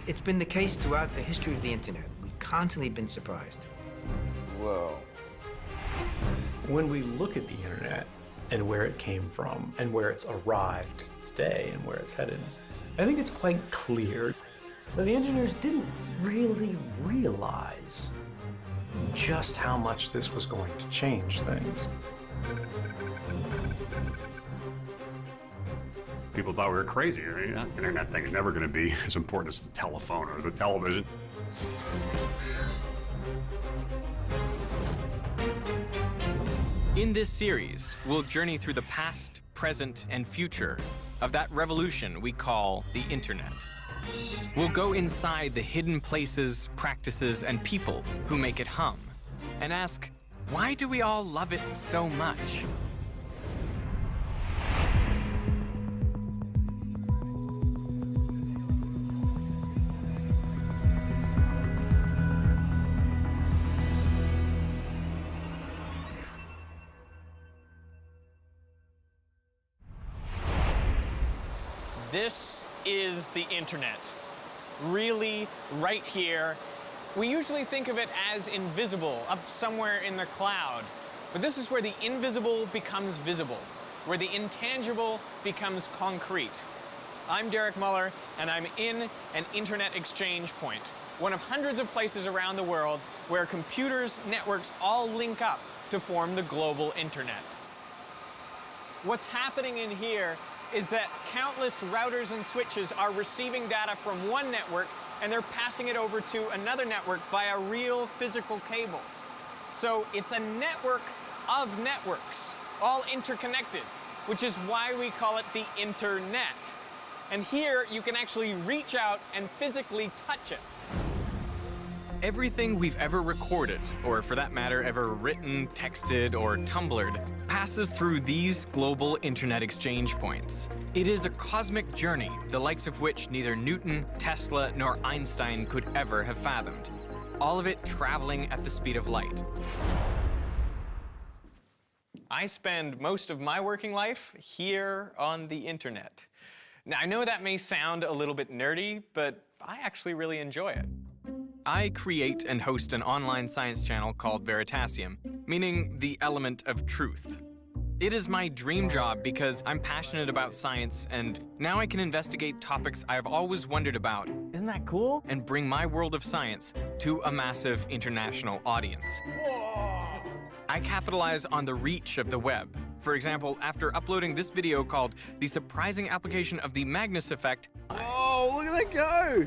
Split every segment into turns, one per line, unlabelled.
It's been the case throughout the history of the internet. We've constantly been surprised.
Whoa.
When we look at the internet and where it came from and where it's arrived today and where it's headed, I think it's quite clear that the engineers didn't really realize just how much this was going to change things.
People thought we were crazy. The internet thing is never going to be as important as the telephone or the television.
In this series, we'll journey through the past, present, and future of that revolution we call the internet. We'll go inside the hidden places, practices, and people who make it hum, and ask, why do we all love it so much?
This is the internet. Really, right here. We usually think of it as invisible, up somewhere in the cloud. But this is where the invisible becomes visible, where the intangible becomes concrete. I'm Derek Muller, and I'm in an internet exchange point, one of hundreds of places around the world where computers, networks all link up to form the global internet. What's happening in here is that countless routers and switches are receiving data from one network and they're passing it over to another network via real physical cables. So it's a network of networks, all interconnected, which is why we call it the internet. And here you can actually reach out and physically touch it.
Everything we've ever recorded, or for that matter, ever written, texted, or Tumblred, passes through these global internet exchange points. It is a cosmic journey, the likes of which neither Newton, Tesla, nor Einstein could ever have fathomed. All of it traveling at the speed of light.
I spend most of my working life here on the internet. Now, I know that may sound a little bit nerdy, but I actually really enjoy it.
I create and host an online science channel called Veritasium, meaning the element of truth. It is my dream job because I'm passionate about science, and now I can investigate topics I've always wondered about. Isn't that cool? And bring my world of science to a massive international audience. I capitalize on the reach of the web. For example, after uploading this video called The Surprising Application of the Magnus Effect,
Oh, look at that go!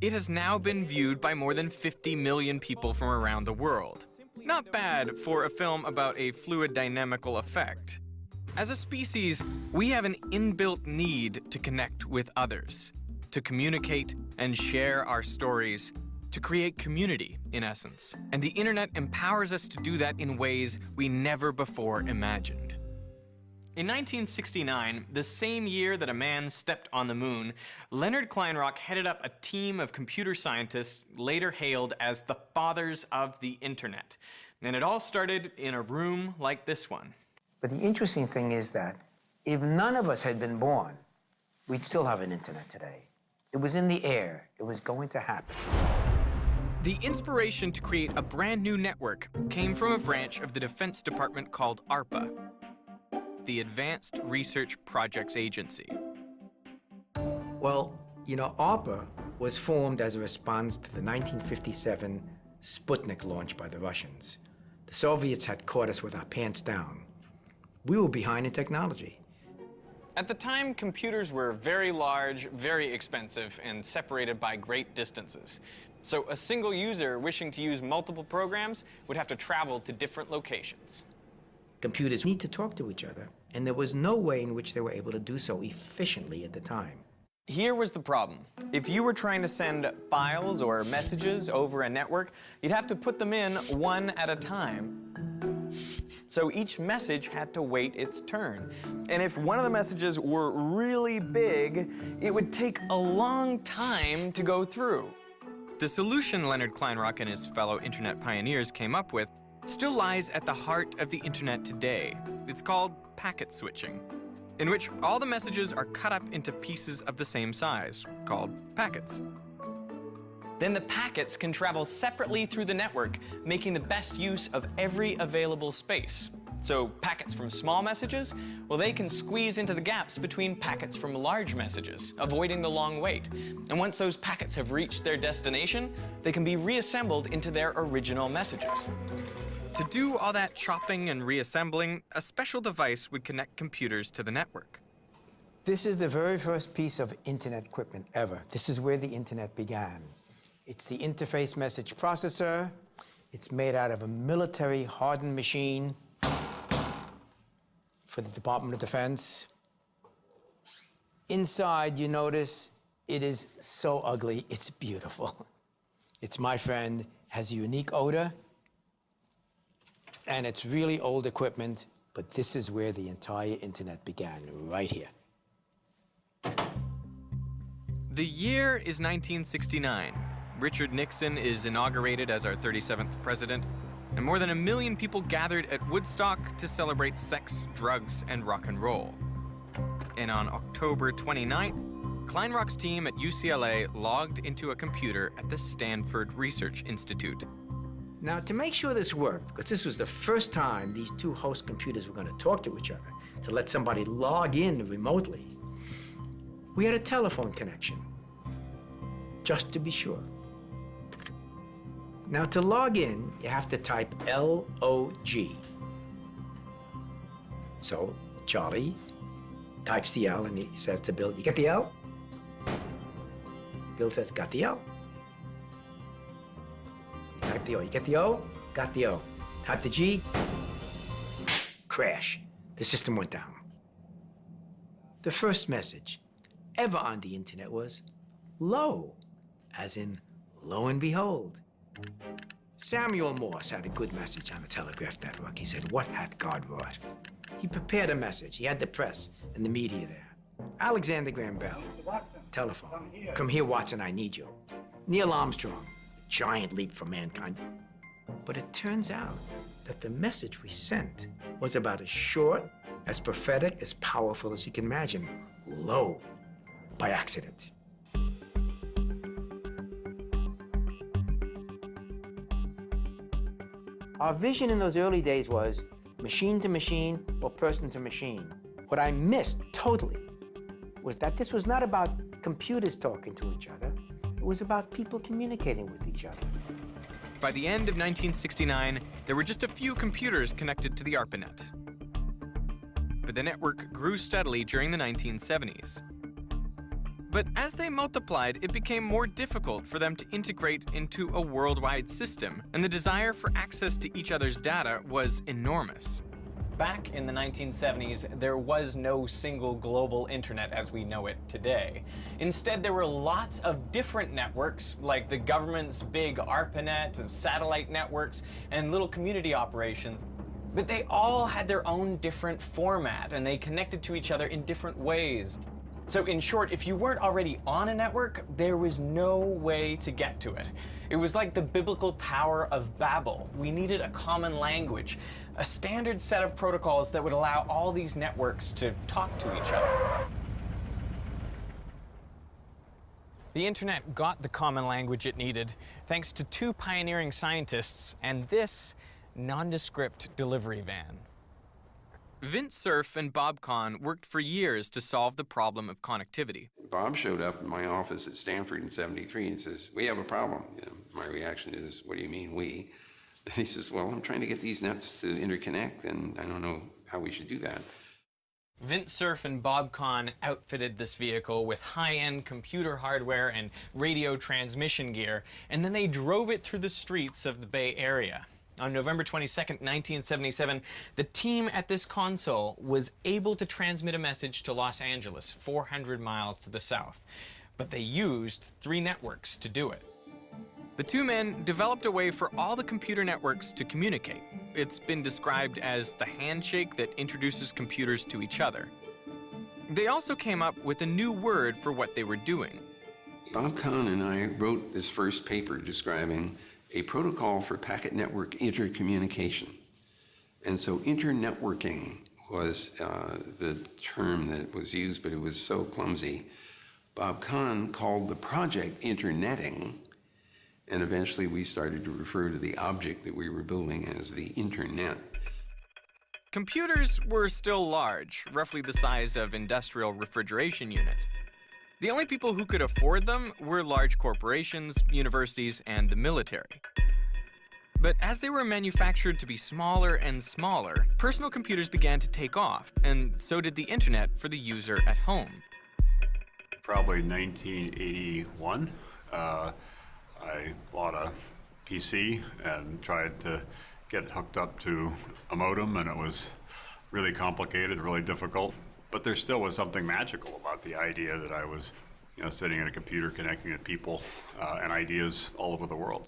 it has now been viewed by more than 50 million people from around the world. Not bad for a film about a fluid dynamical effect. As a species, we have an inbuilt need to connect with others, to communicate and share our stories, to create community, in essence. And the internet empowers us to do that in ways we never before imagined. In 1969, the same year that a man stepped on the moon, Leonard Kleinrock headed up a team of computer scientists later hailed as the fathers of the internet. And it all started in a room like this one.
But the interesting thing is that if none of us had been born, we'd still have an internet today. It was in the air. It was going to happen.
The inspiration to create a brand new network came from a branch of the Defense Department called ARPA, the Advanced Research Projects Agency.
Well, you know, ARPA was formed as a response to the 1957 Sputnik launch by the Russians. The Soviets had caught us with our pants down. We were behind in technology.
At the time, computers were very large, very expensive, and separated by great distances. So a single user wishing to use multiple programs would have to travel to different locations.
Computers need to talk to each other, and there was no way in which they were able to do so efficiently at the time.
Here was the problem. If you were trying to send files or messages over a network, you'd have to put them in one at a time. So each message had to wait its turn. And if one of the messages were really big, it would take a long time to go through.
The solution Leonard Kleinrock and his fellow internet pioneers came up with still lies at the heart of the internet today. It's called packet switching. in which all the messages are cut up into pieces of the same size, called packets.
Then the packets can travel separately through the network, making the best use of every available space. So packets from small messages, well, they can squeeze into the gaps between packets from large messages, avoiding the long wait. And once those packets have reached their destination, they can be reassembled into their original messages.
To do all that chopping and reassembling, a special device would connect computers to the network.
This is the very first piece of internet equipment ever. This is where the internet began. It's the interface message processor. It's made out of a military hardened machine for the Department of Defense. Inside, you notice, it is so ugly, it's beautiful. It's my friend, has a unique odor, and it's really old equipment, but this is where the entire internet began, right here.
The year is 1969. Richard Nixon is inaugurated as our 37th president, and more than 1 million people gathered at Woodstock to celebrate sex, drugs, and rock and roll. And on October 29th, Kleinrock's team at UCLA logged into a computer at the Stanford Research Institute.
Now, to make sure this worked, because this was the first time these two host computers were going to talk to each other, to let somebody log in remotely, we had a telephone connection, just to be sure. Now, to log in, you have to type L-O-G. So, Charlie types the L and he says to Bill, "You get the L?" Bill says, "Got the L." You type the O. You get the O? Got the O. Type the G. Crash. The system went down. The first message ever on the internet was "lo," as in lo and behold. Samuel Morse had a good message on the telegraph network. He said, "What hath God wrought?" He prepared a message. He had the press and the media there. Alexander Graham Bell, telephone. "Come here, Watson, I need you." Neil Armstrong, a giant leap for mankind. But it turns out that the message we sent was about as short, as prophetic, as powerful as you can imagine. Lo, by accident. Our vision in those early days was machine to machine or person to machine. What I missed totally was that this was not about computers talking to each other. It was about people communicating with each other.
By the end of 1969, there were just a few computers connected to the ARPANET. But the network grew steadily during the 1970s. But as they multiplied, it became more difficult for them to integrate into a worldwide system, and the desire for access to each other's data was enormous.
Back in the 1970s, there was no single global internet as we know it today. Instead, there were lots of different networks, like the government's big ARPANET, satellite networks, and little community operations. But they all had their own different format, and they connected to each other in different ways. So in short, if you weren't already on a network, there was no way to get to it. It was like the biblical Tower of Babel. We needed a common language, a standard set of protocols that would allow all these networks to talk to each other. The internet got the common language it needed thanks to two pioneering scientists and this nondescript delivery van.
Vint Cerf and Bob Kahn worked for years to solve the problem of connectivity.
Bob showed up in my office at Stanford in '73 and says, "We have a problem." My reaction is, "What do you mean, we?" And he says, "Well, I'm trying to get these nets to interconnect, and I don't know how we should do that."
Vint Cerf and Bob Kahn outfitted this vehicle with high-end computer hardware and radio transmission gear, and then they drove it through the streets of the Bay Area. On November 22nd, 1977, the team at this console was able to transmit a message to Los Angeles, 400 miles to the south. But they used 3 networks to do it.
The two men developed a way for all the computer networks to communicate. It's been described as the handshake that introduces computers to each other. They also came up with a new word for what they were doing.
Bob Kahn and I wrote this first paper describing a protocol for packet network intercommunication. And so internetworking was the term that was used, but it was so clumsy. Bob Kahn called the project interneting, and eventually we started to refer to the object that we were building as the internet.
Computers were still large, roughly the size of industrial refrigeration units. The only people who could afford them were large corporations, universities, and the military. But as they were manufactured to be smaller and smaller, personal computers began to take off, and so did the internet for the user at home.
Probably 1981, I bought a PC and tried to get it hooked up to a modem, and it was really complicated, really difficult. But there still was something magical about the idea that I was, sitting at a computer connecting to people and ideas all over the world.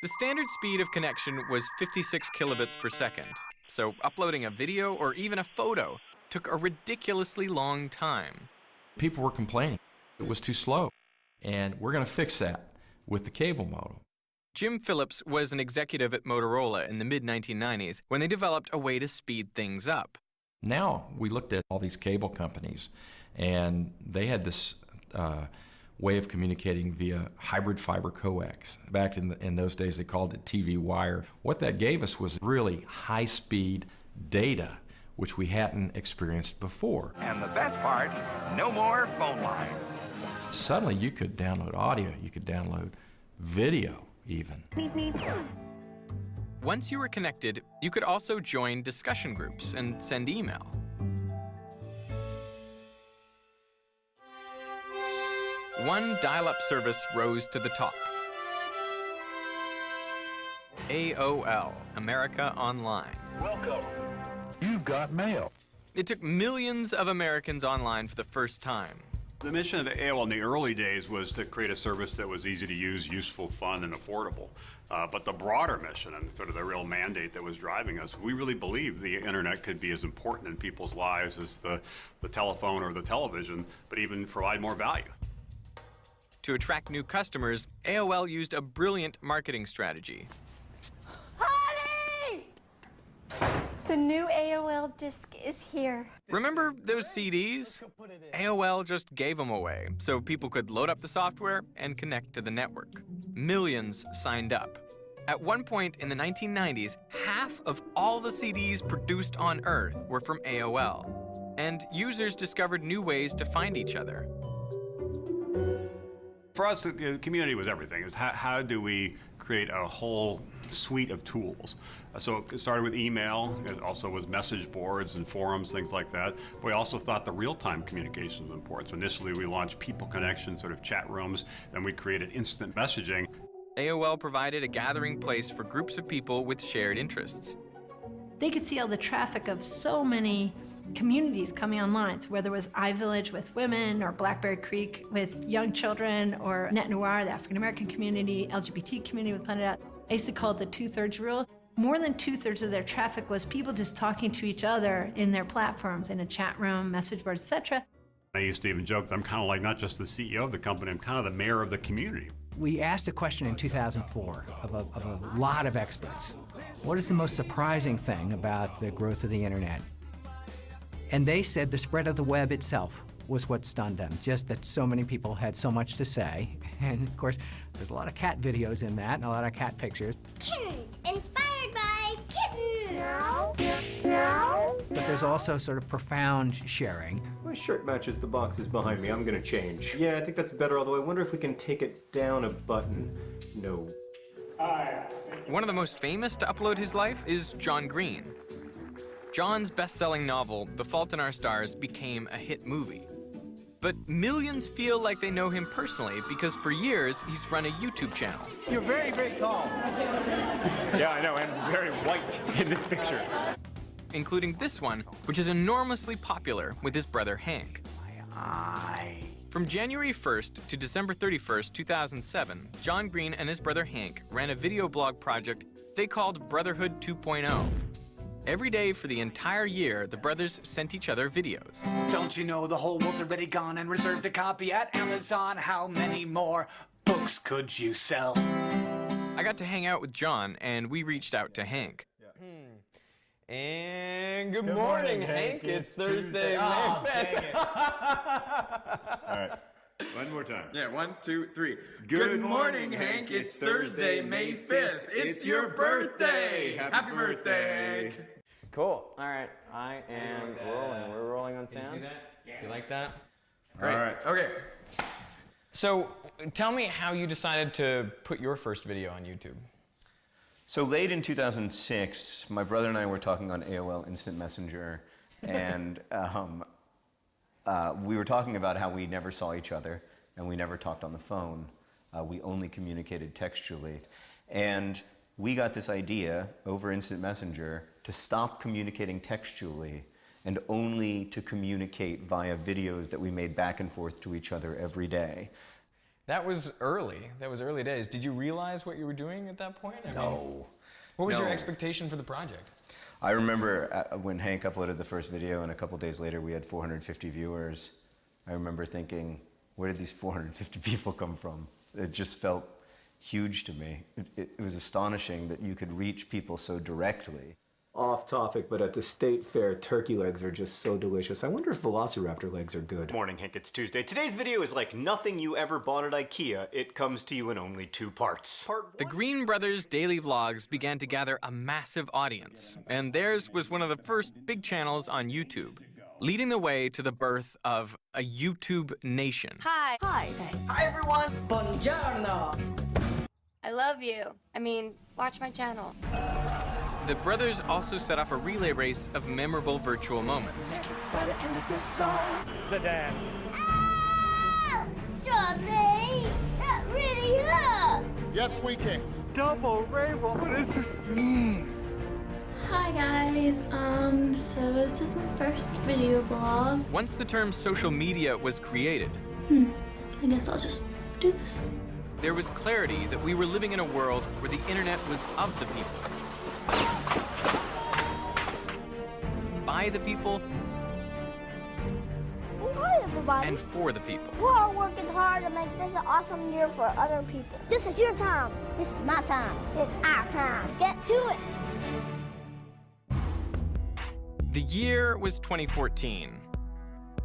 The standard speed of connection was 56 kilobits per second, so uploading a video or even a photo took a ridiculously long time.
People were complaining it was too slow, and we're going to fix that with the cable modem.
Jim Phillips was an executive at Motorola in the mid-1990s when they developed a way to speed things up.
Now we looked at all these cable companies, and they had this way of communicating via hybrid fiber coax. Back in those days, they called it TV wire. What that gave us was really high-speed data, which we hadn't experienced before.
And the best part, no more phone lines.
Suddenly, you could download audio, you could download video even.
Once you were connected, you could also join discussion groups and send email. One dial-up service rose to the top. AOL, America Online.
Welcome. You've got mail.
It took millions of Americans online for the first time.
The mission of AOL in the early days was to create a service that was easy to use, useful, fun, and affordable. But the broader mission and sort of the real mandate that was driving us, we really believed the internet could be as important in people's lives as the telephone or the television, but even provide more value.
To attract new customers, AOL used a brilliant marketing strategy.
Honey! The new AOL disc is here.
Remember those CDs? AOL just gave them away so people could load up the software and connect to the network. Millions signed up. At one point in the 1990s, half of all the CDs produced on Earth were from AOL, and users discovered new ways to find each other.
For us, the community was everything. It was how do we create a whole suite of tools. So it started with email. It also was message boards and forums, things like that. But we also thought the real-time communication was important. So initially we launched People Connection, sort of chat rooms. Then we created instant messaging.
AOL provided a gathering place for groups of people with shared interests.
They could see all the traffic of so many communities coming online. So whether it was iVillage with women, or Blackberry Creek with young children, or Net Noir, the African American community, LGBT community with Planet Out. I used to call it the 2/3 rule. More than 2/3 of their traffic was people just talking to each other in their platforms, in a chat room, message board, etc.
I used to even joke that I'm kind of like not just the CEO of the company, I'm kind of the mayor of the community.
We asked a question in 2004 of a lot of experts. What is the most surprising thing about the growth of the internet? And they said the spread of the web itself was what stunned them, just that so many people had so much to say. And of course, there's a lot of cat videos in that and a lot of cat pictures.
Kittens, inspired by kittens.
But there's also sort of profound sharing.
My shirt matches the boxes behind me. I'm gonna change. Yeah, I think that's better, although I wonder if we can take it down a button. No.
One of the most famous to upload his life is John Green. John's best-selling novel, The Fault in Our Stars, became a hit movie. But millions feel like they know him personally because for years he's run a YouTube channel.
You're very, very tall. Yeah, I know, and very white in this picture.
Including this one, which is enormously popular with his brother Hank. From January 1st to December 31st, 2007, John Green and his brother Hank ran a video blog project they called Brotherhood 2.0. Every day for the entire year, the brothers sent each other videos.
Don't you know the whole world's already gone and reserved a copy at Amazon? How many more books could you sell?
I got to hang out with John, and we reached out to Hank. And good morning, Hank. It's Thursday, May 5th.
All right. One more time.
Yeah, 1, 2, 3.
Good morning, Hank. It's Thursday, May 5th. It's your birthday. Happy birthday.
Cool. All right. I am rolling. We're rolling on sound. You like that? Great.
All right.
Okay. So tell me how you decided to put your first video on YouTube.
So late in 2006, my brother and I were talking on AOL Instant Messenger, and we were talking about how we never saw each other and we never talked on the phone. We only communicated textually. And we got this idea over Instant Messenger to stop communicating textually and only to communicate via videos that we made back and forth to each other every day.
That was early. That was early days. Did you realize what you were doing at that point?
No.
What was your
No.
expectation for the project?
I remember when Hank uploaded the first video and a couple days later we had 450 viewers. I remember thinking, where did these 450 people come from? It just felt huge to me. It was astonishing that you could reach people so directly.
Off topic, but at the state fair, turkey legs are just so delicious. I wonder if Velociraptor legs are good.
Morning, Hank, it's Tuesday. Today's video is like nothing you ever bought at IKEA. It comes to you in only 2 parts.
The Green Brothers daily vlogs began to gather a massive audience, and theirs was one of the first big channels on YouTube, leading the way to the birth of a YouTube nation.
Hi. Hi.
Hi everyone. Buongiorno.
I love you. I mean, watch my channel.
The brothers also set off a relay race of memorable virtual moments.
By the end of this song. Sit down.
Johnny, that really hurt.
Yes, we can.
Double rainbow. What does this mean?
Hi guys. So this is my first video blog.
Once the term social media was created,
I guess I'll just do this.
there was clarity that we were living in a world where the internet was of the people, by the people,
Hi everybody.
and for the people.
We're all working hard to make this an awesome year for other people. This is your time. This is my time. It's our time. Get to it.
The year was 2014.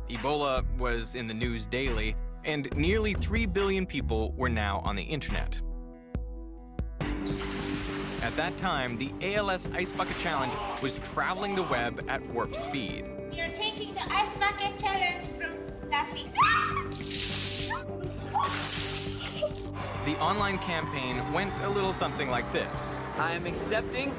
Ebola was in the news daily, and nearly 3 billion people were now on the internet. At that time, the ALS Ice Bucket Challenge was traveling the web at warp speed.
We are taking the Ice Bucket Challenge from Daffy.
The online campaign went a little something like this.
I am accepting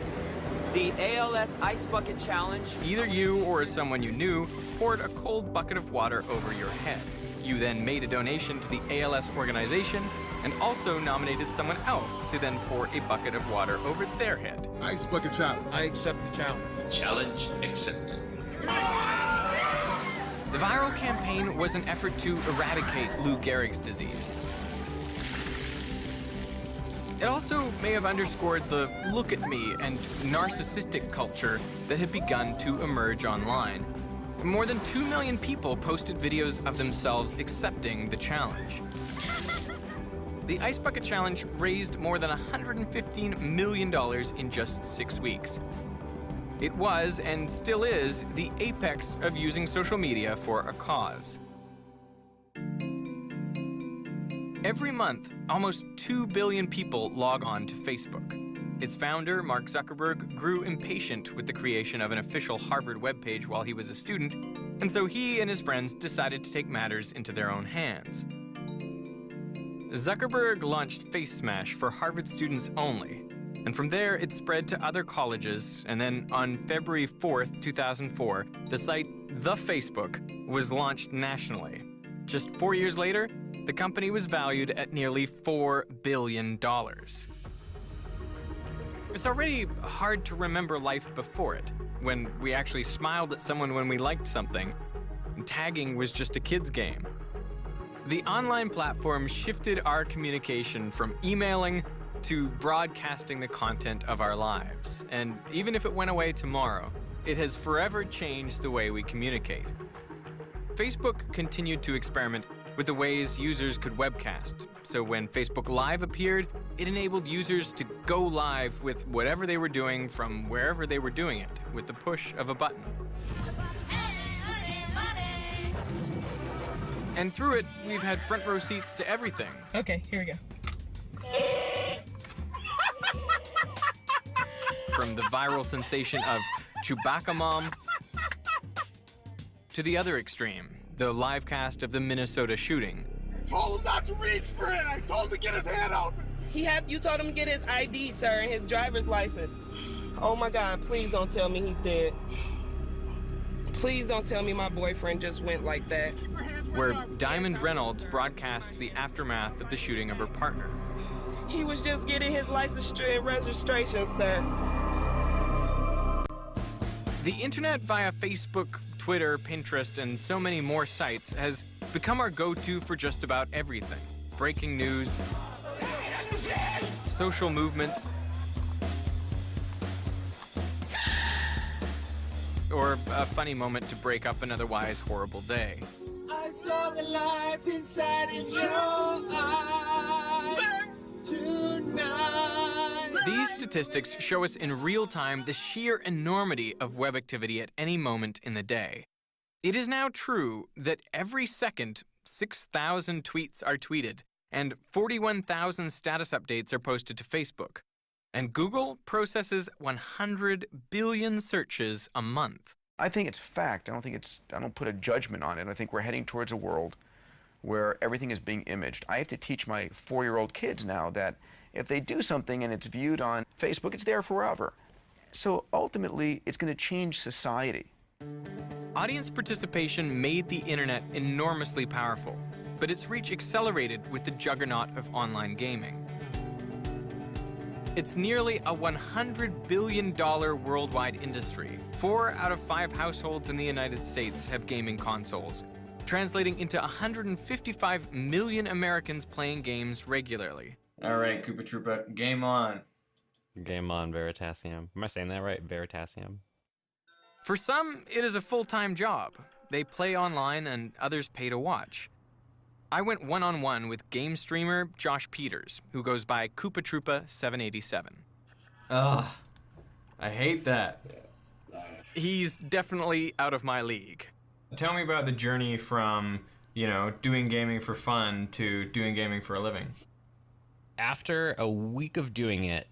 the ALS Ice Bucket Challenge.
Either you or someone you knew poured a cold bucket of water over your head. You then made a donation to the ALS organization and also nominated someone else to then pour a bucket of water over their head.
Ice Bucket Challenge.
I accept the challenge.
Challenge accepted.
The viral campaign was an effort to eradicate Lou Gehrig's disease. It also may have underscored the look at me and narcissistic culture that had begun to emerge online. More than 2 million people posted videos of themselves accepting the challenge. The Ice Bucket Challenge raised more than $115 million in just 6 weeks. It was, and still is, the apex of using social media for a cause. Every month, almost 2 billion people log on to Facebook. Its founder, Mark Zuckerberg, grew impatient with the creation of an official Harvard webpage while he was a student, and so he and his friends decided to take matters into their own hands. Zuckerberg launched Face Smash for Harvard students only, and from there it spread to other colleges, and then on February 4th, 2004, the site The Facebook was launched nationally. Just 4 years later, the company was valued at nearly $4 billion. It's already hard to remember life before it, when we actually smiled at someone when we liked something, and tagging was just a kid's game. The online platform shifted our communication from emailing to broadcasting the content of our lives, and even if it went away tomorrow, it has forever changed the way we communicate. Facebook continued to experiment with the ways users could webcast. So when Facebook Live appeared, it enabled users to go live with whatever they were doing from wherever they were doing it with the push of a button. And through it, we've had front row seats to everything.
Okay, here we go.
From the viral sensation of Chewbacca Mom to the other extreme, the live cast of the Minnesota shooting.
Told him not to reach for it. I told him to get his hand out.
You told him to get his ID, sir, and his driver's license. Oh my God, please don't tell me he's dead. Please don't tell me my boyfriend just went like that.
Where Diamond Reynolds broadcasts the aftermath of the shooting of her partner.
He was just getting his license and registration, sir.
The internet via Facebook, Twitter, Pinterest, and so many more sites has become our go-to for just about everything. Breaking news, social movements, or a funny moment to break up an otherwise horrible day.
I saw the life inside in your eyes tonight.
These statistics show us in real time the sheer enormity of web activity at any moment in the day. It is now true that every second, 6,000 tweets are tweeted, and 41,000 status updates are posted to Facebook. And Google processes 100 billion searches a month.
I think it's fact. I don't put a judgment on it. I think we're heading towards a world where everything is being imaged. I have to teach my 4-year-old kids now that if they do something and it's viewed on Facebook, it's there forever. So ultimately, it's going to change society.
Audience participation made the internet enormously powerful, but its reach accelerated with the juggernaut of online gaming. It's nearly a $100 billion worldwide industry. 4 out of 5 households in the United States have gaming consoles, translating into 155 million Americans playing games regularly.
All right, Koopa Troopa, game on.
Game on, Veritasium. Am I saying that right? Veritasium.
For some, it is a full-time job. They play online and others pay to watch. I went one-on-one with game streamer Josh Peters, who goes by Koopa Troopa 787.
Ugh, I hate that.
He's definitely out of my league.
Tell me about the journey from, doing gaming for fun to doing gaming for a living.
After a week of doing it,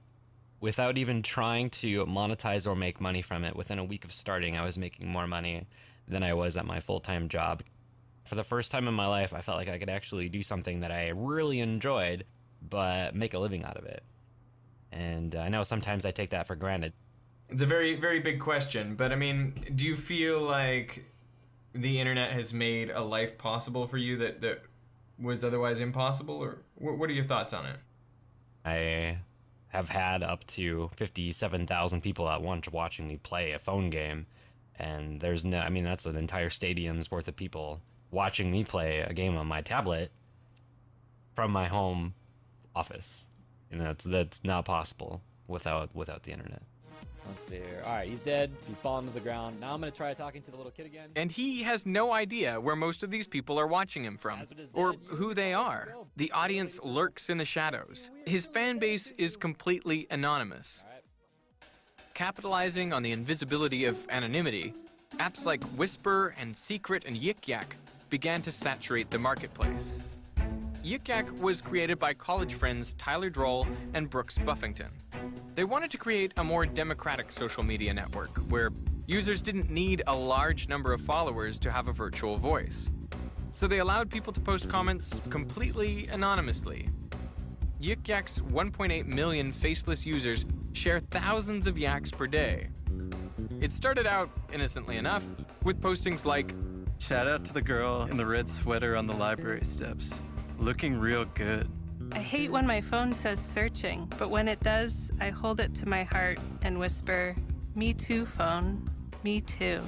without even trying to monetize or make money from it, within a week of starting, I was making more money than I was at my full-time job. For the first time in my life, I felt like I could actually do something that I really enjoyed, but make a living out of it. And I know sometimes I take that for granted.
It's a very, very big question, but I mean, do you feel like the internet has made a life possible for you that was otherwise impossible, or what are your thoughts on it?
I have had up to 57,000 people at once watching me play a phone game, and that's an entire stadium's worth of people watching me play a game on my tablet from my home office. That's not possible without the internet.
Let's see here. All right, he's dead. He's fallen to the ground. Now I'm going to try talking to the little kid again.
And he has no idea where most of these people are watching him from, or who they are. The audience lurks in the shadows. His fan base is completely anonymous. Capitalizing on the invisibility of anonymity, apps like Whisper and Secret and Yik Yak began to saturate the marketplace. Yik Yak was created by college friends Tyler Droll and Brooks Buffington. They wanted to create a more democratic social media network where users didn't need a large number of followers to have a virtual voice. So they allowed people to post comments completely anonymously. Yik Yak's 1.8 million faceless users share thousands of yaks per day. It started out, innocently enough, with postings like,
"Shout out to the girl in the red sweater on the library steps. Looking real good."
I hate when my phone says searching, but when it does, I hold it to my heart and whisper, "Me too, phone. Me too."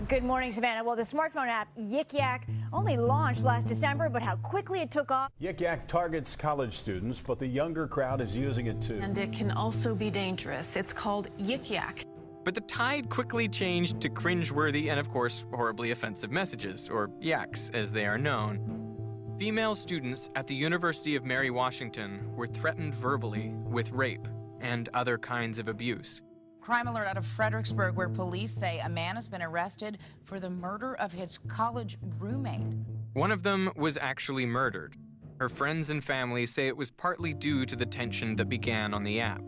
Good morning, Savannah. Well, the smartphone app Yik Yak only launched last December, but how quickly it took off.
Yik Yak targets college students, but the younger crowd is using it too.
And it can also be dangerous. It's called Yik Yak.
But the tide quickly changed to cringeworthy and, of course, horribly offensive messages, or yaks as they are known. Female students at the University of Mary Washington were threatened verbally with rape and other kinds of abuse.
Crime alert out of Fredericksburg, where police say a man has been arrested for the murder of his college roommate.
One of them was actually murdered. Her friends and family say it was partly due to the tension that began on the app.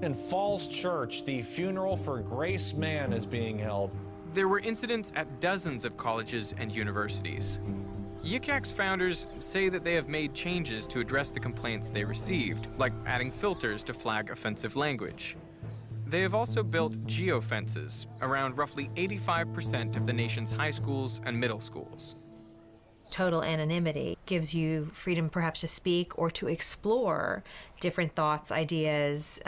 In Falls Church, the funeral for Grace Mann is being held.
There were incidents at dozens of colleges and universities. Yik Yak's founders say that they have made changes to address the complaints they received, like adding filters to flag offensive language. They have also built geofences around roughly 85% of the nation's high schools and middle schools.
Total anonymity gives you freedom perhaps to speak or to explore different thoughts, ideas,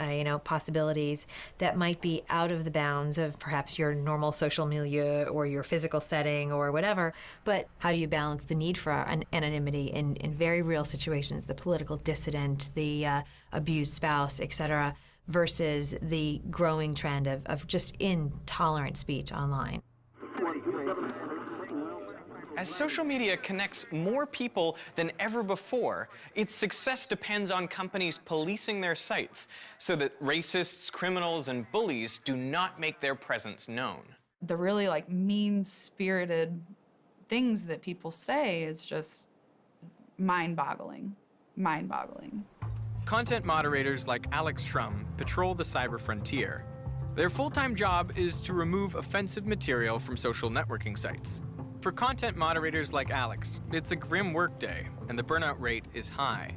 possibilities that might be out of the bounds of perhaps your normal social milieu or your physical setting or whatever. But how do you balance the need for anonymity in very real situations, the political dissident, the abused spouse, etc., versus the growing trend of just intolerant speech online?
As social media connects more people than ever before, its success depends on companies policing their sites so that racists, criminals, and bullies do not make their presence known.
The really mean-spirited things that people say is just mind-boggling. Mind-boggling.
Content moderators like Alex Schrum patrol the cyber frontier. Their full-time job is to remove offensive material from social networking sites. For content moderators like Alex, it's a grim workday, and the burnout rate is high.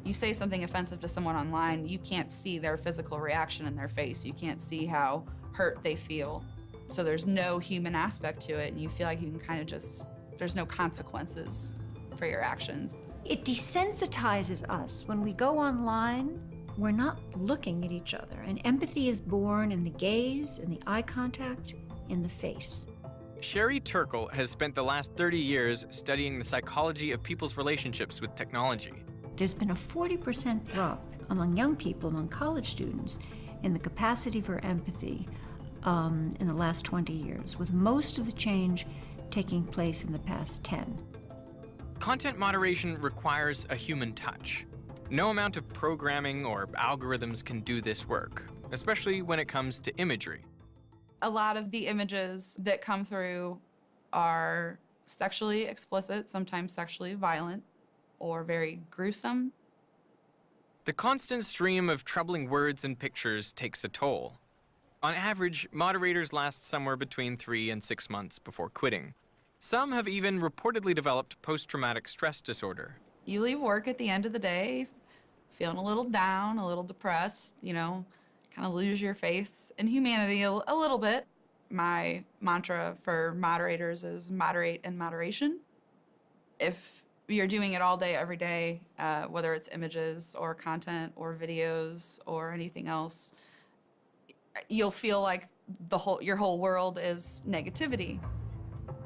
You say something offensive to someone online, you can't see their physical reaction in their face. You can't see how hurt they feel. So there's no human aspect to it, and you feel like you can kind of just, there's no consequences for your actions.
It desensitizes us. When we go online, we're not looking at each other, and empathy is born in the gaze, in the eye contact, in the face.
Sherry Turkle has spent the last 30 years studying the psychology of people's relationships with technology.
There's been a 40% drop among young people, among college students, in the capacity for empathy in the last 20 years, with most of the change taking place in the past 10.
Content moderation requires a human touch. No amount of programming or algorithms can do this work, especially when it comes to imagery.
A lot of the images that come through are sexually explicit, sometimes sexually violent, or very gruesome.
The constant stream of troubling words and pictures takes a toll. On average, moderators last somewhere between 3 and 6 months before quitting. Some have even reportedly developed post-traumatic stress disorder.
You leave work at the end of the day feeling a little down, a little depressed, kind of lose your faith in humanity a little bit. My mantra for moderators is moderate in moderation. If you're doing it all day, every day, whether it's images or content or videos or anything else, you'll feel like your whole world is negativity.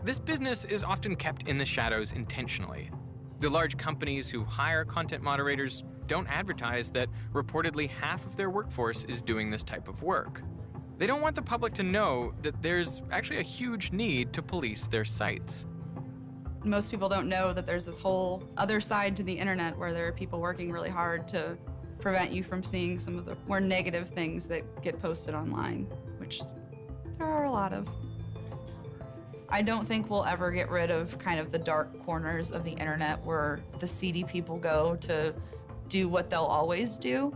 This business is often kept in the shadows intentionally. The large companies who hire content moderators don't advertise that reportedly half of their workforce is doing this type of work. They don't want the public to know that there's actually a huge need to police their sites.
Most people don't know that there's this whole other side to the internet where there are people working really hard to prevent you from seeing some of the more negative things that get posted online, which there are a lot of. I don't think we'll ever get rid of kind of the dark corners of the internet where the seedy people go to do what they'll always do.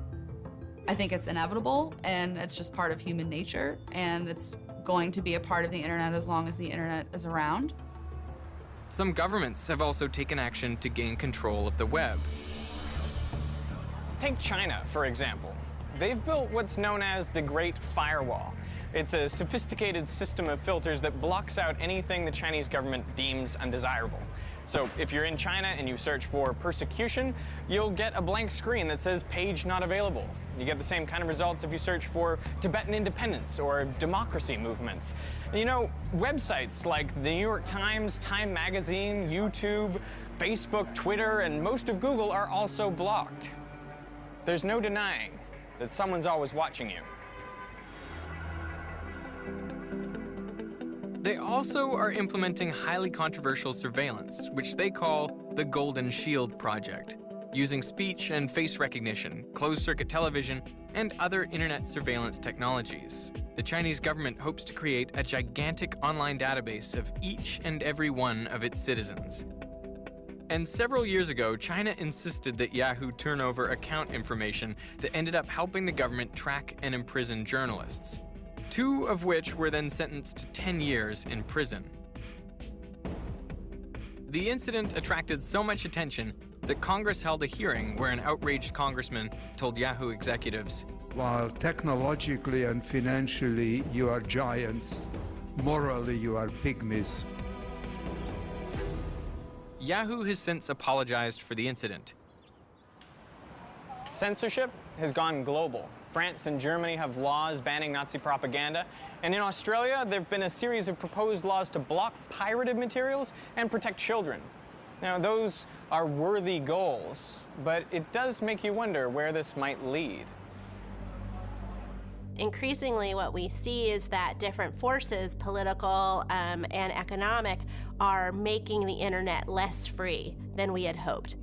I think it's inevitable, and it's just part of human nature, and it's going to be a part of the internet as long as the internet is around.
Some governments have also taken action to gain control of the web.
Take China, for example. They've built what's known as the Great Firewall. It's a sophisticated system of filters that blocks out anything the Chinese government deems undesirable. So if you're in China and you search for persecution, you'll get a blank screen that says page not available. You get the same kind of results if you search for Tibetan independence or democracy movements. Websites like the New York Times, Time Magazine, YouTube, Facebook, Twitter, and most of Google are also blocked. There's no denying that someone's always watching you.
They also are implementing highly controversial surveillance, which they call the Golden Shield Project, using speech and face recognition, closed-circuit television, and other internet surveillance technologies. The Chinese government hopes to create a gigantic online database of each and every one of its citizens. And several years ago, China insisted that Yahoo turn over account information that ended up helping the government track and imprison journalists, 2 of which were then sentenced to 10 years in prison. The incident attracted so much attention that Congress held a hearing where an outraged congressman told Yahoo executives,
"While technologically and financially you are giants, morally you are pygmies."
Yahoo has since apologized for the incident.
Censorship has gone global. France and Germany have laws banning Nazi propaganda. And in Australia, there have been a series of proposed laws to block pirated materials and protect children. Now, those are worthy goals, but it does make you wonder where this might lead.
Increasingly, what we see is that different forces, political and economic, are making the internet less free than we had hoped.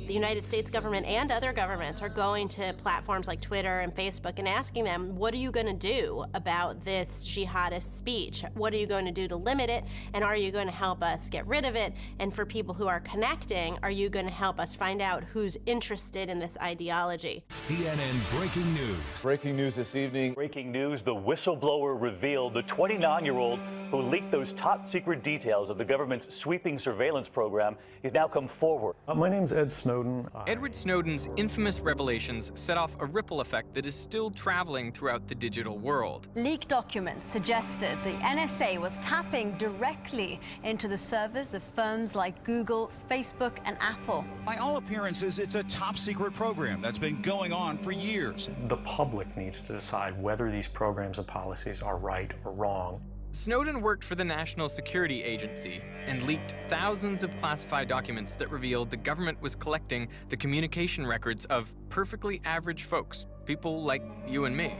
The United States government and other governments are going to platforms like Twitter and Facebook and asking them, what are you going to do about this jihadist speech? What are you going to do to limit it? And are you going to help us get rid of it? And for people who are connecting, are you going to help us find out who's interested in this ideology?
CNN breaking news.
Breaking news this evening.
Breaking news, the whistleblower revealed the 29-year-old who leaked those top secret details of the government's sweeping surveillance program is now come forward.
My name's Ed Snowden.
Edward Snowden's infamous revelations set off a ripple effect that is still traveling throughout the digital world.
Leaked documents suggested the NSA was tapping directly into the servers of firms like Google, Facebook, and Apple.
By all appearances, it's a top secret program that's been going on for years.
The public needs to decide whether these programs and policies are right or wrong.
Snowden worked for the National Security Agency and leaked thousands of classified documents that revealed the government was collecting the communication records of perfectly average folks, people like you and me.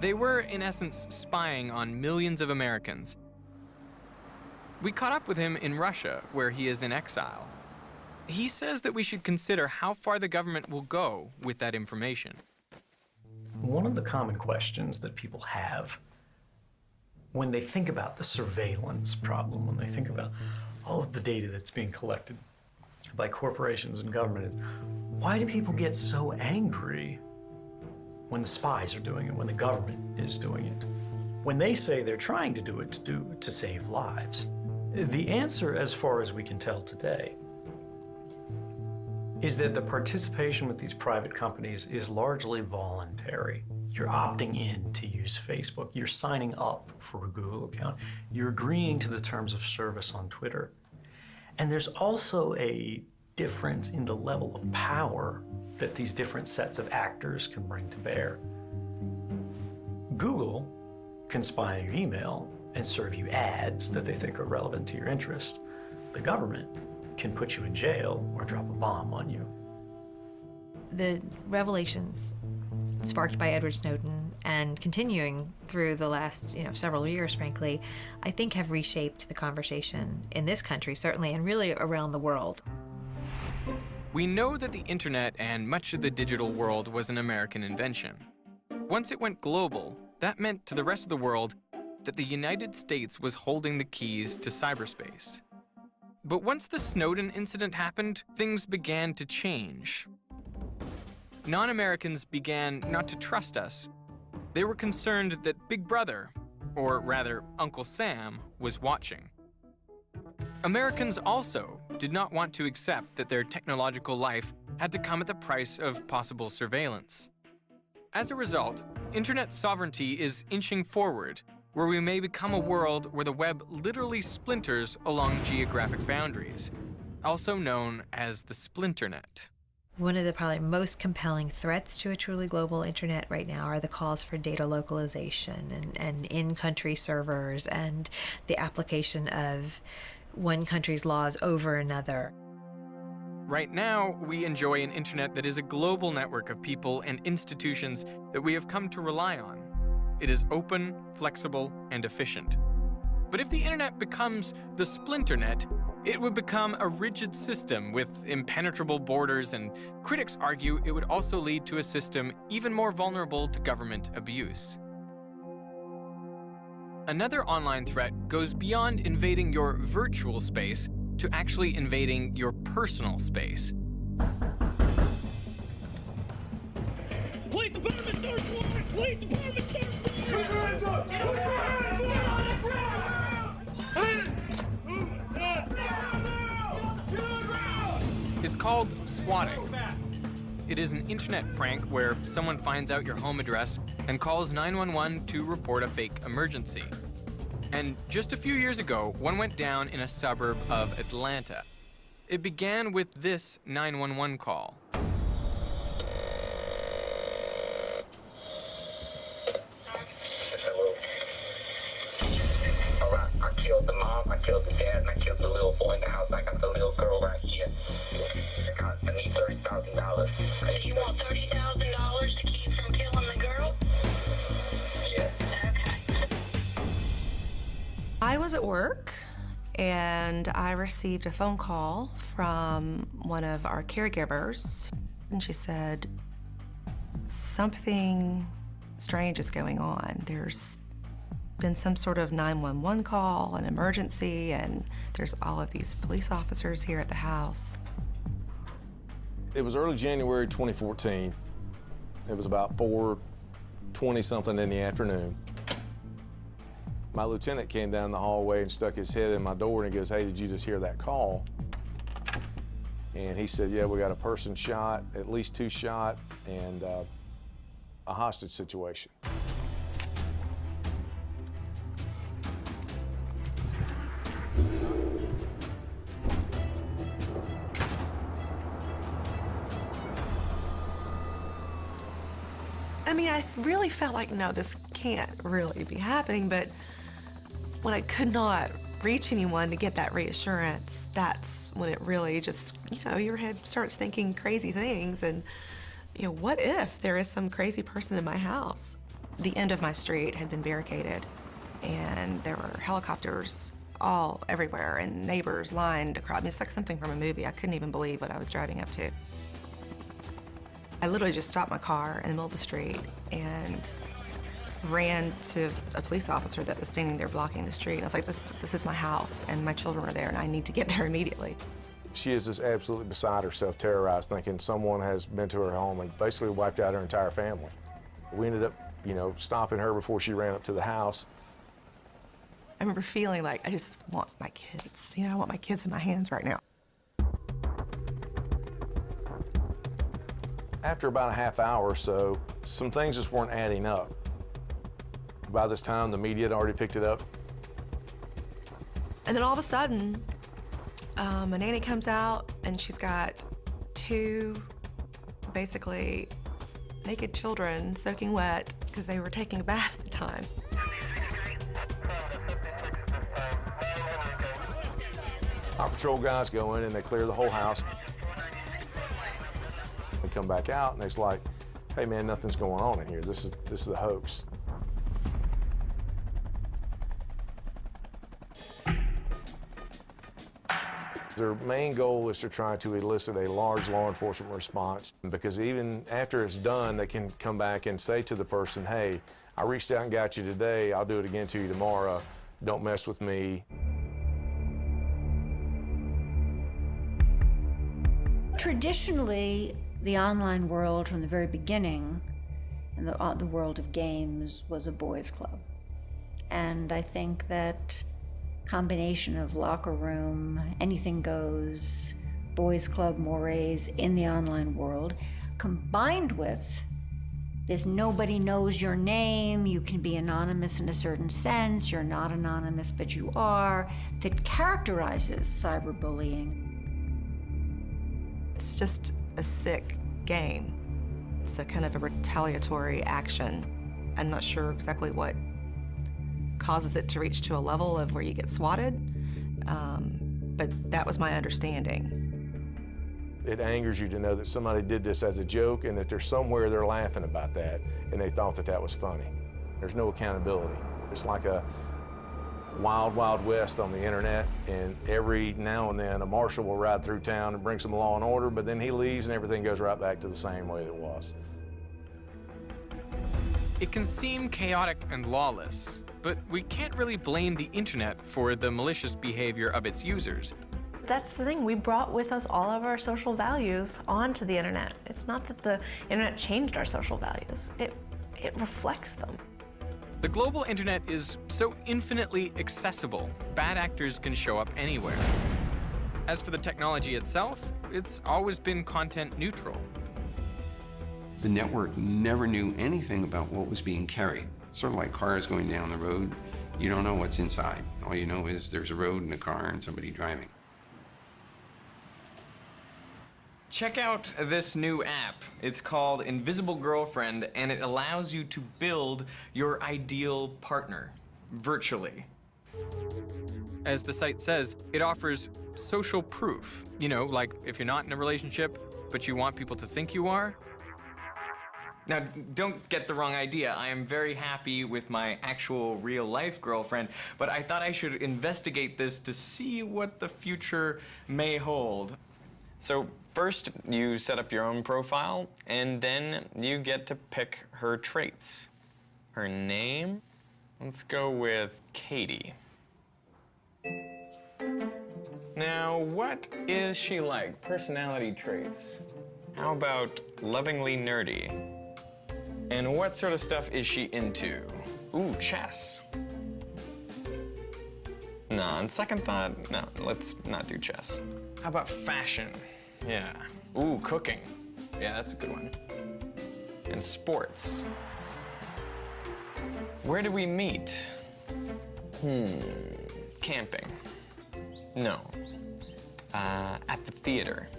They were, in essence, spying on millions of Americans. We caught up with him in Russia, where he is in exile. He says that we should consider how far the government will go with that information.
One of the common questions that people have when they think about the surveillance problem, when they think about all of the data that's being collected by corporations and government, is why do people get so angry when the spies are doing it, when the government is doing it? When they say they're trying to do it to save lives. The answer, as far as we can tell today, is that the participation with these private companies is largely voluntary. You're opting in to use Facebook. You're signing up for a Google account. You're agreeing to the terms of service on Twitter. And there's also a difference in the level of power that these different sets of actors can bring to bear. Google can spy on your email and serve you ads that they think are relevant to your interest. The government can put you in jail or drop a bomb on you.
The revelations sparked by Edward Snowden and continuing through the last several years, frankly, I think have reshaped the conversation in this country, certainly, and really around the world.
We know that the internet and much of the digital world was an American invention. Once it went global, that meant to the rest of the world that the United States was holding the keys to cyberspace. But once the Snowden incident happened, things began to change. Non-Americans began not to trust us. They were concerned that Big Brother, or rather Uncle Sam, was watching. Americans also did not want to accept that their technological life had to come at the price of possible surveillance. As a result, internet sovereignty is inching forward, where we may become a world where the web literally splinters along geographic boundaries, also known as the splinternet.
One of the probably most compelling threats to a truly global internet right now are the calls for data localization and in-country servers and the application of one country's laws over another.
Right now, we enjoy an internet that is a global network of people and institutions that we have come to rely on. It is open, flexible, and efficient. But if the internet becomes the splinternet, it would become a rigid system with impenetrable borders, and critics argue it would also lead to a system even more vulnerable to government abuse. Another online threat goes beyond invading your virtual space to actually invading your personal space.
Police department, third floor! Police department, third floor! Put your hands up! Put your hands up! On the ground!
It's called swatting. It is an internet prank where someone finds out your home address and calls 911 to report a fake emergency. And just a few years ago, one went down in a suburb of Atlanta. It began with this 911 call.
I killed the mom, I killed the dad, and I killed the little boy in the house. I got the little girl right here. I need $30,000. You want $30,000 to keep from killing the girl? Yes. Okay.
I was at work, and I received a phone call from one of our caregivers, and she said, something strange is going on. There's been some sort of 911 call, an emergency, and there's all of these police officers here at the house.
It was early January 2014. It was about 4:20 something in the afternoon. My lieutenant came down the hallway and stuck his head in my door and he goes, "Hey, did you just hear that call?" And he said, "Yeah, we got a person shot, at least 2 shot, and a hostage situation."
I mean, I really felt like, no, this can't really be happening, but when I could not reach anyone to get that reassurance, that's when it really just, your head starts thinking crazy things, and, what if there is some crazy person in my house? The end of my street had been barricaded, and there were helicopters all everywhere, and neighbors lined across. I mean, it's like something from a movie. I couldn't even believe what I was driving up to. I literally just stopped my car in the middle of the street and ran to a police officer that was standing there blocking the street. I was like, this is my house, and my children are there, and I need to get there immediately.
She is just absolutely beside herself, terrorized, thinking someone has been to her home and basically wiped out her entire family. We ended up, stopping her before she ran up to the house.
I remember feeling like I just want my kids. I want my kids in my hands right now.
After about a half hour or so, some things just weren't adding up. By this time, the media had already picked it up.
And then all of a sudden, a nanny comes out, and she's got 2 basically naked children soaking wet because they were taking a bath at the time.
Our patrol guys go in and they clear the whole house. They come back out and it's like, "Hey man, nothing's going on in here. This is a hoax." Their main goal is to try to elicit a large law enforcement response, because even after it's done, they can come back and say to the person, "Hey, I reached out and got you today. I'll do it again to you tomorrow. Don't mess with me."
Traditionally, the online world from the very beginning, and the world of games, was a boys' club. And I think that combination of locker room, anything goes, boys' club mores in the online world, combined with this nobody knows your name, you can be anonymous in a certain sense, you're not anonymous, but you are, that characterizes cyberbullying.
It's just a sick game. It's a kind of a retaliatory action. I'm not sure exactly what causes it to reach to a level of where you get swatted, but that was my understanding.
It angers you to know that somebody did this as a joke and that there's somewhere they're laughing about that and they thought that that was funny. There's no accountability. It's like a wild, wild west on the internet, and every now and then a marshal will ride through town and bring some law and order, but then he leaves and everything goes right back to the same way it was.
It can seem chaotic and lawless, but we can't really blame the internet for the malicious behavior of its users.
That's the thing, we brought with us all of our social values onto the internet. It's not that the internet changed our social values, it reflects them.
The global internet is so infinitely accessible, bad actors can show up anywhere. As for the technology itself, it's always been content neutral.
The network never knew anything about what was being carried. Sort of like cars going down the road, you don't know what's inside. All you know is there's a road and a car and somebody driving.
Check out this new app. It's called Invisible Girlfriend, and it allows you to build your ideal partner virtually. As the site says, it offers social proof. You know, like if you're not in a relationship, but you want people to think you are. Now, don't get the wrong idea. I am very happy with my actual real-life girlfriend, but I thought I should investigate this to see what the future may hold. So first, you set up your own profile, and then you get to pick her traits. Her name? Let's go with Katie. Now, what is she like? Personality traits. How about lovingly nerdy? And what sort of stuff is she into? Ooh, chess. No, on second thought, no, let's not do chess. How about fashion? Yeah. Ooh, cooking. Yeah, that's a good one. And sports. Where do we meet? Camping. No. At the theater.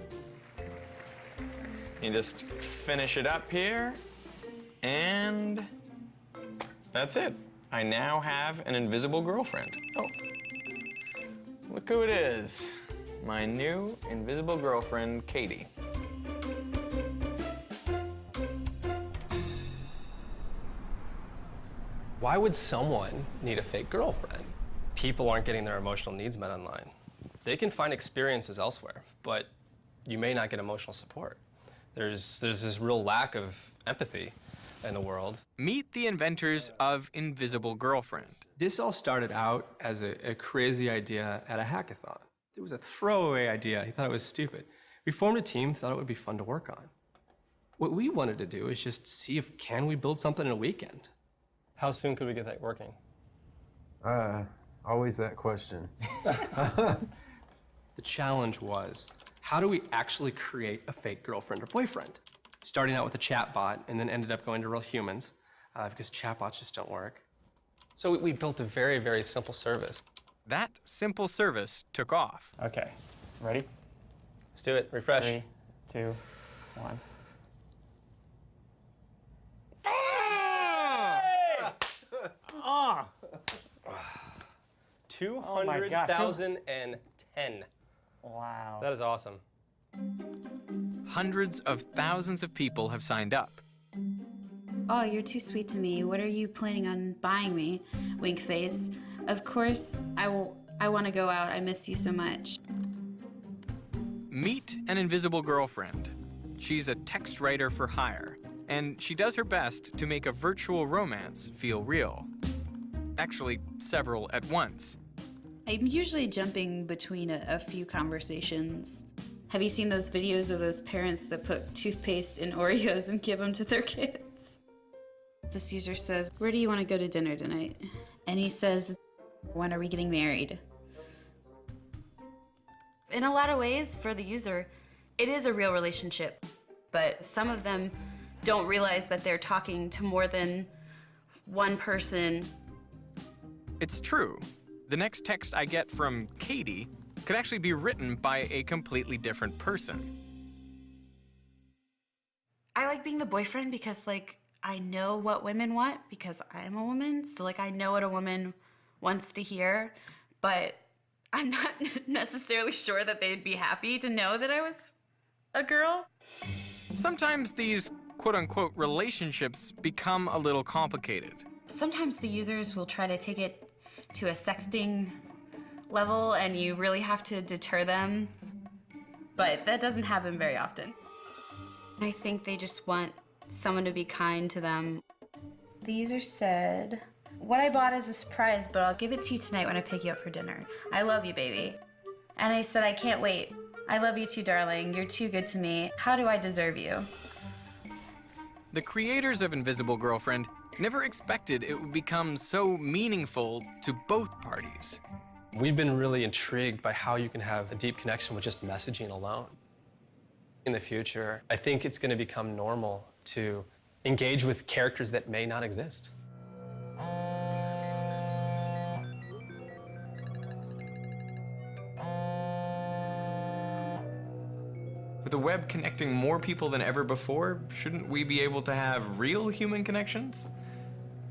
You just finish it up here, and that's it. I now have an invisible girlfriend. Oh, look who it is. My new invisible girlfriend, Katie.
Why would someone need a fake girlfriend? People aren't getting their emotional needs met online. They can find experiences elsewhere, but you may not get emotional support. There's this real lack of empathy in the world.
Meet the inventors of Invisible Girlfriend.
This all started out as a crazy idea at a hackathon. It was a throwaway idea. He thought it was stupid. We formed a team, thought it would be fun to work on. What we wanted to do is just see if can we build something in a weekend. How soon could we get that working?
Always that question.
The challenge was, how do we actually create a fake girlfriend or boyfriend? Starting out with a chatbot and then ended up going to real humans because chatbots just don't work. So we built a very, very simple service.
That simple service took off.
Okay, ready? Let's do it. Refresh. 3, 2, 1.
Ah!
200,010.
Wow.
That is awesome.
Hundreds of thousands of people have signed up.
Oh, you're too sweet to me. What are you planning on buying me? Wink face. Of course, I want to go out. I miss you so much.
Meet an invisible girlfriend. She's a text writer for hire, and she does her best to make a virtual romance feel real. Actually, several at once.
I'm usually jumping between a few conversations. Have you seen those videos of those parents that put toothpaste in Oreos and give them to their kids? This user says, "Where do you want to go to dinner tonight?" And he says, "When are we getting married?" In a lot of ways, for the user, it is a real relationship. But some of them don't realize that they're talking to more than one person.
It's true. The next text I get from Katie could actually be written by a completely different person.
I like being the boyfriend because, like, I know what women want because I'm a woman. So, like, I know what a woman wants to hear, but I'm not necessarily sure that they'd be happy to know that I was a girl.
Sometimes these quote-unquote relationships become a little complicated.
Sometimes the users will try to take it to a sexting level and you really have to deter them, but that doesn't happen very often. I think they just want someone to be kind to them. The user said, "What I bought is a surprise, but I'll give it to you tonight when I pick you up for dinner. I love you, baby." And I said, "I can't wait. I love you too, darling. You're too good to me. How do I deserve you?"
The creators of Invisible Girlfriend never expected it would become so meaningful to both parties.
We've been really intrigued by how you can have a deep connection with just messaging alone. In the future, I think it's going to become normal to engage with characters that may not exist.
With the web connecting more people than ever before, shouldn't we be able to have real human connections?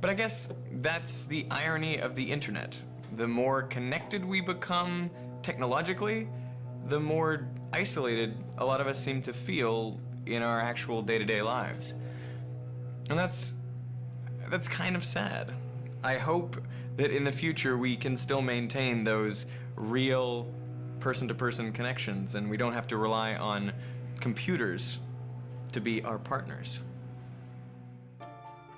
But I guess that's the irony of the internet. The more connected we become technologically, the more isolated a lot of us seem to feel in our actual day-to-day lives. And that's kind of sad. I hope that in the future we can still maintain those real person-to-person connections and we don't have to rely on computers to be our partners.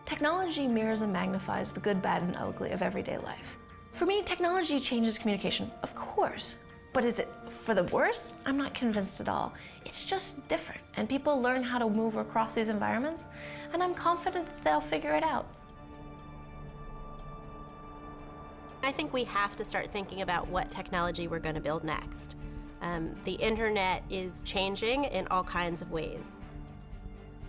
Technology mirrors and magnifies the good, bad, and ugly of everyday life. For me, technology changes communication, of course. But is it for the worse? I'm not convinced at all. It's just different, and people learn how to move across these environments, and I'm confident that they'll figure it out.
I think we have to start thinking about what technology we're going to build next. The internet is changing in all kinds of ways.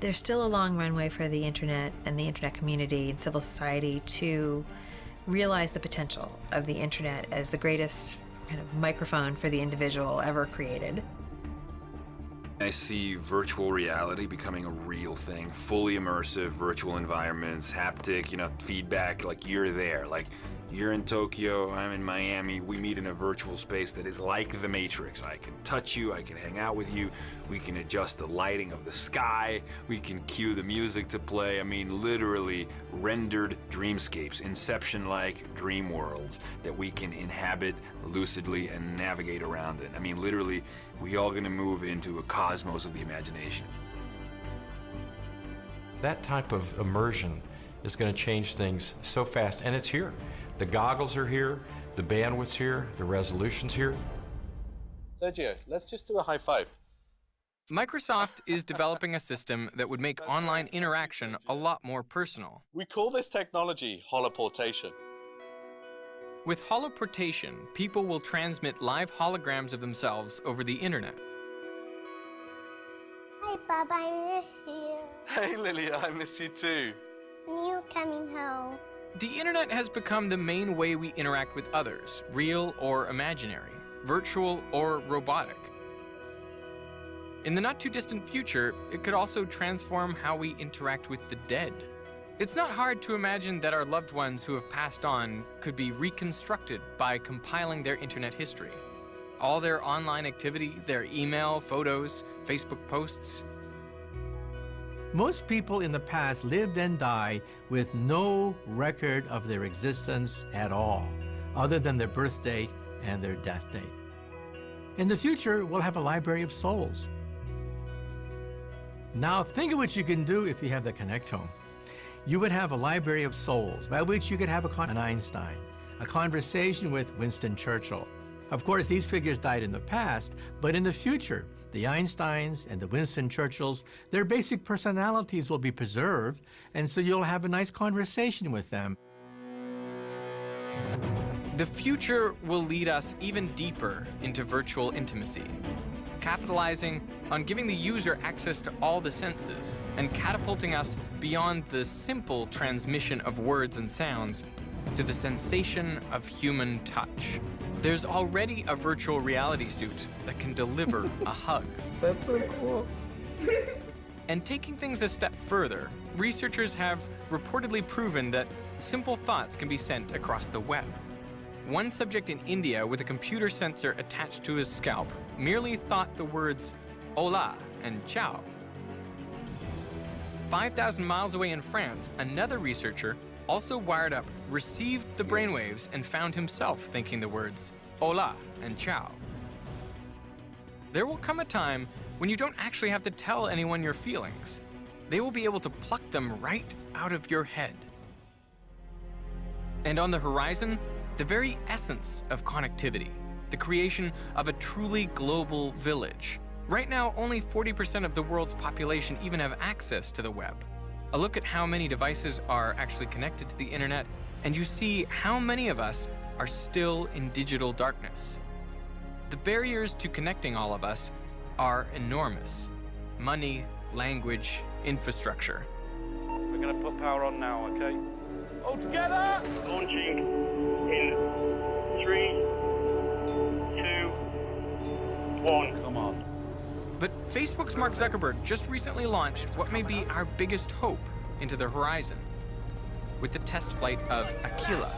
There's still a long runway for the internet and the internet community and civil society to realize the potential of the internet as the greatest kind of microphone for the individual ever created.
I see virtual reality becoming a real thing, fully immersive virtual environments, haptic, feedback, like you're there. Like you're in Tokyo, I'm in Miami, we meet in a virtual space that is like the Matrix. I can touch you, I can hang out with you, we can adjust the lighting of the sky, we can cue the music to play. I mean, literally rendered dreamscapes, Inception-like dream worlds that we can inhabit lucidly and navigate around in. I mean, literally, we all gonna move into a cosmos of the imagination.
That type of immersion is going to change things so fast, and it's here. The goggles are here, the bandwidth's here, the resolution's here.
Sergio, let's just do a high five.
Microsoft is developing a system that would make online interaction a lot more personal.
We call this technology holoportation.
With holoportation, people will transmit live holograms of themselves over the internet.
Hi, Bob, I miss you.
Hey, Lilia, I miss you too.
You coming home?
The internet has become the main way we interact with others, real or imaginary, virtual or robotic. In the not-too-distant future, it could also transform how we interact with the dead. It's not hard to imagine that our loved ones who have passed on could be reconstructed by compiling their internet history. All their online activity, their email, photos, Facebook posts.
Most people in the past lived and died with no record of their existence at all, other than their birth date and their death date. In the future, we'll have a library of souls. Now think of what you can do if you have the Connectome. You would have a library of souls, by which you could have an Einstein, a conversation with Winston Churchill. Of course, these figures died in the past, but in the future, the Einsteins and the Winston Churchills, their basic personalities will be preserved, and so you'll have a nice conversation with them.
The future will lead us even deeper into virtual intimacy, capitalizing on giving the user access to all the senses and catapulting us beyond the simple transmission of words and sounds to the sensation of human touch. There's already a virtual reality suit that can deliver a hug.
That's so cool.
And taking things a step further, researchers have reportedly proven that simple thoughts can be sent across the web. One subject in India with a computer sensor attached to his scalp merely thought the words hola and ciao. 5,000 miles away in France, another researcher also wired up, received the brainwaves and found himself thinking the words hola and ciao. There will come a time when you don't actually have to tell anyone your feelings. They will be able to pluck them right out of your head. And on the horizon, the very essence of connectivity, the creation of a truly global village. Right now, only 40% of the world's population even have access to the web. A look at how many devices are actually connected to the internet, and you see how many of us are still in digital darkness. The barriers to connecting all of us are enormous. Money, language, infrastructure.
We're going to put power on now, okay? All together! Launching in 3, 2, 1. Come on.
But Facebook's Mark Zuckerberg just recently launched what may be our biggest hope into the horizon, with the test flight of Aquila.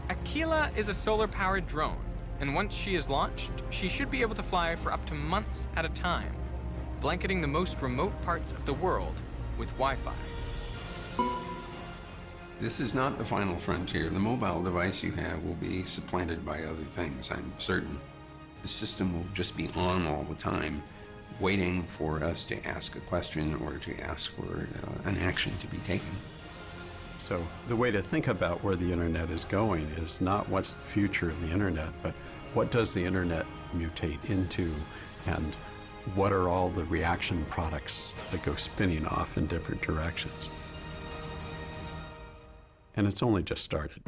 Aquila is a solar-powered drone, and once she is launched, she should be able to fly for up to months at a time, blanketing the most remote parts of the world with Wi-Fi.
This is not the final frontier. The mobile device you have will be supplanted by other things, I'm certain. The system will just be on all the time, waiting for us to ask a question or to ask for an action to be taken.
So the way to think about where the internet is going is not what's the future of the internet, but what does the internet mutate into, and what are all the reaction products that go spinning off in different directions. And it's only just started.